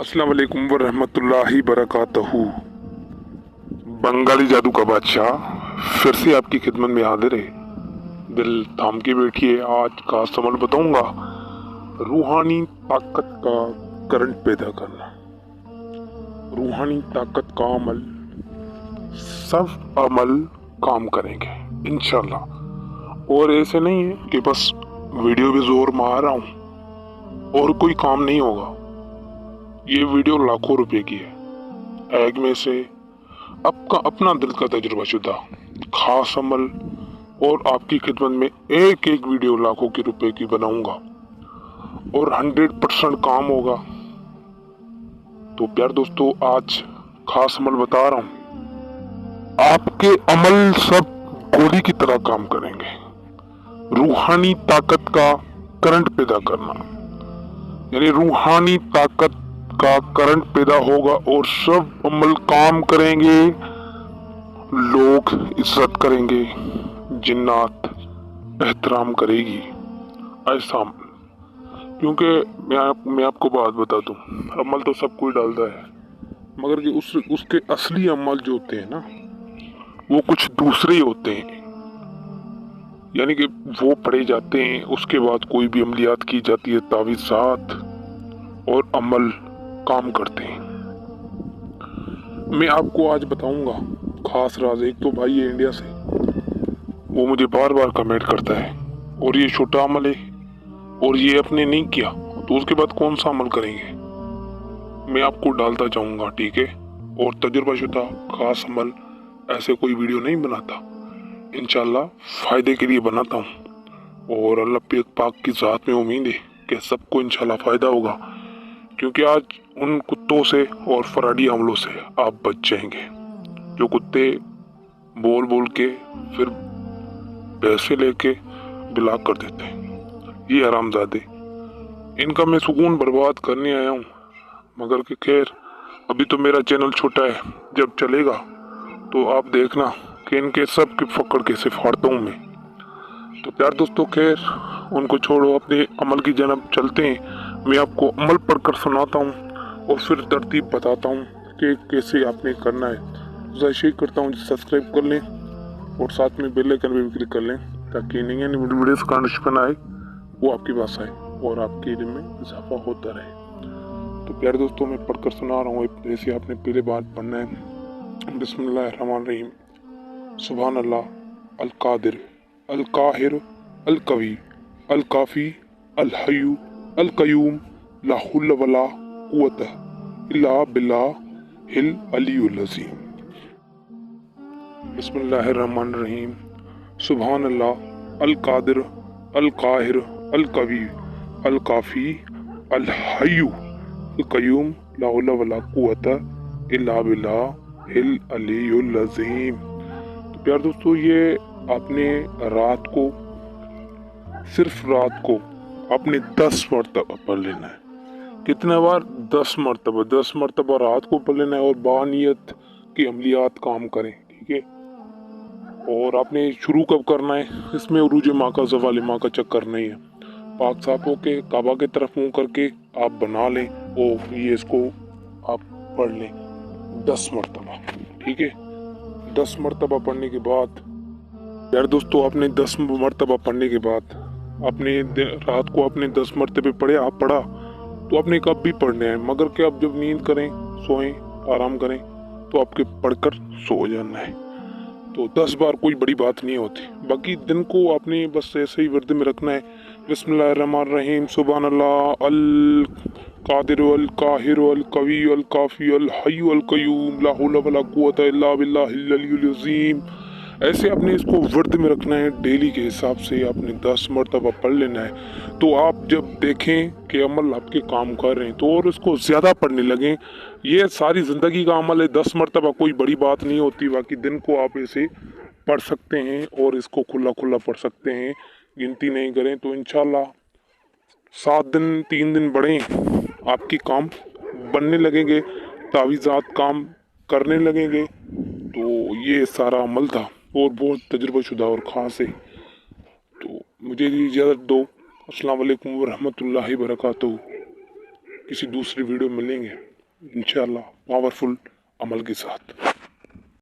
अस्सलाम वालेकुम वरहमतुल्लाहि बरकातहू। बंगाली जादू का बादशाह फिर से आपकी खिदमत में हाजिर है। दिल थाम के बैठिए, आज का अमल बताऊंगा। रूहानी ताकत का करंट पैदा करना। रूहानी ताकत का अमल, सब अमल काम करेंगे इंशाल्लाह। और ऐसे नहीं है कि बस वीडियो भी जोर मार रहा हूँ और कोई काम नहीं होगा। ये वीडियो लाखों रुपए की है। एक में से आपका अपना दिल का तजुर्बा शुदा खास अमल और आपकी खिदमत में एक एक वीडियो लाखों के रुपए की बनाऊंगा और 100% काम होगा। तो प्यार दोस्तों, आज खास अमल बता रहा हूँ। आपके अमल सब गोली की तरह काम करेंगे। रूहानी ताकत का करंट पैदा करना, यानी रूहानी ताकत का करंट पैदा होगा और सब अमल काम करेंगे। लोग इज्जत करेंगे, जिन्नात एहतराम करेगी। ऐसा क्योंकि मैं आपको बात बता दूं, अमल तो सब कोई डालता है, मगर कि उसके असली अमल जो होते हैं ना, वो कुछ दूसरे ही होते हैं। यानी कि वो पढ़े जाते हैं, उसके बाद कोई भी अमलियात की जाती है, तावीज़ात और अमल काम करते हैं। मैं आपको आज बताऊंगा खास राज। एक तो भाई है इंडिया से, वो मुझे बार बार कमेंट करता है, और ये छोटा अमल है और ये अपने नहीं किया तो उसके बाद कौन सा अमल करेंगे। मैं आपको डालता जाऊंगा, ठीक है। और तजुर्बा शुदा खास अमल ऐसे कोई वीडियो नहीं बनाता, इंशाल्लाह फायदे के लिए बनाता हूँ। और अल्लाह पाक की ज़ात में उम्मीद है कि सबको इंशाल्लाह फायदा होगा, क्योंकि आज उन कुत्तों से और फराडी हमलों से आप बच जाएंगे जो कुत्ते बोल बोल के फिर पैसे लेके ब्लॉक कर देते हैं। ये हरामजादे, इनका मैं सुकून बर्बाद करने आया हूँ। मगर कि खैर, अभी तो मेरा चैनल छोटा है, जब चलेगा तो आप देखना कि इनके सब की फकड़ कैसे फाड़ता हूँ मैं। तो प्यार दोस्तों, खैर उनको छोड़ो, अपने अमल की जानब चलते हैं। मैं आपको अमल पढ़कर सुनाता हूँ और फिर तरतीब बताता हूँ कि कैसे आपने करना है। गुजारिश करता हूँ सब्सक्राइब कर लें और साथ में बेल आइकन भी क्लिक कर लें, ताकि नई नई वीडियोस का नोटिफिकेशन आए, वो आपके पास आए और आपके इल्म में इजाफा होता रहे। तो प्यारे दोस्तों, मैं पढ़कर सुना रहा हूँ, जैसे आपने पहले बार पढ़ना है। बिस्मिल्लाहिर्रहमानिर्रहीम। सुभान अल्लाह अल कादिर अल काहिर अल कवी अल काफी अल हय्यु अल कयूम ला हौला वला कुव्वता इल्ला बिल्लाहिल अलियुल अज़ीम। बिस्मिल्लाहिर्रहमानिर्रहीम। सुभान अल्लाह अल कादिर अल काहिर अल कवी अल काफी अल हय्यु अल कयूम ला हौला वला कुव्वता इल्ला बिल्लाहिल अलियुल अज़ीम। तो प्यार दोस्तों, ये आपने रात को, सिर्फ रात को आपने 10 मरतबा पढ़ लेना है। कितने बार? 10 मरतबा। 10 मरतबा रात को पढ़ लेना है और बानियत की अमलियात काम करें, ठीक है। और आपने शुरू कब करना है? इसमें उरूज माँ का, ज़वाल माँ का चक्कर नहीं है। पाक साफ होके काबा की तरफ मुँह करके आप बना लें और ये इसको आप पढ़ लें 10 मरतबा, ठीक है। 10 मरतबा पढ़ने के बाद यार दोस्तों, आपने 10 मरतबा पढ़ने के बाद अपने रात को आपने 10 मरतबे पढ़े, आप पढ़ा तो आपने कब भी पढ़ने हैं, मगर कि आप जब नींद करें, सोएं, आराम करें, तो आपके पढ़कर सो जाना है। तो 10 बार कोई बड़ी बात नहीं होती। बाकी दिन को आपने बस ऐसे ही वर्द में रखना है। बिस्मिल्लाहिर्रहमानिर्रहीम। सुभान अल्लाह अल कादिर अल काहिर अल कवी अल काफी अल हय्यु अल कयूम ला हौला वला कुव्वता इल्ला बिल्लाहिल अलियुल अज़ीम। ऐसे आपने इसको वर्द में रखना है। डेली के हिसाब से आपने 10 मरतबा पढ़ लेना है। तो आप जब देखें कि अमल आपके काम कर रहे हैं तो और इसको ज़्यादा पढ़ने लगें। ये सारी ज़िंदगी का अमल है, 10 मरतबा कोई बड़ी बात नहीं होती। बाकी दिन को आप ऐसे पढ़ सकते हैं और इसको खुला खुला पढ़ सकते हैं, गिनती नहीं करें तो इंशाल्लाह 7 दिन 3 दिन बढ़ें, आपकी काम बनने लगेंगे, तावीज़ात काम करने लगेंगे। तो ये सारा अमल था और बहुत तजुर्बा शुदा और ख़ास है। तो मुझे इजाज़त दो। अस्सलाम वालेकुम वरहमतुल्लाहि बरकातहू। किसी दूसरी वीडियो में मिलेंगे। इंशाल्लाह पावरफुल अमल के साथ।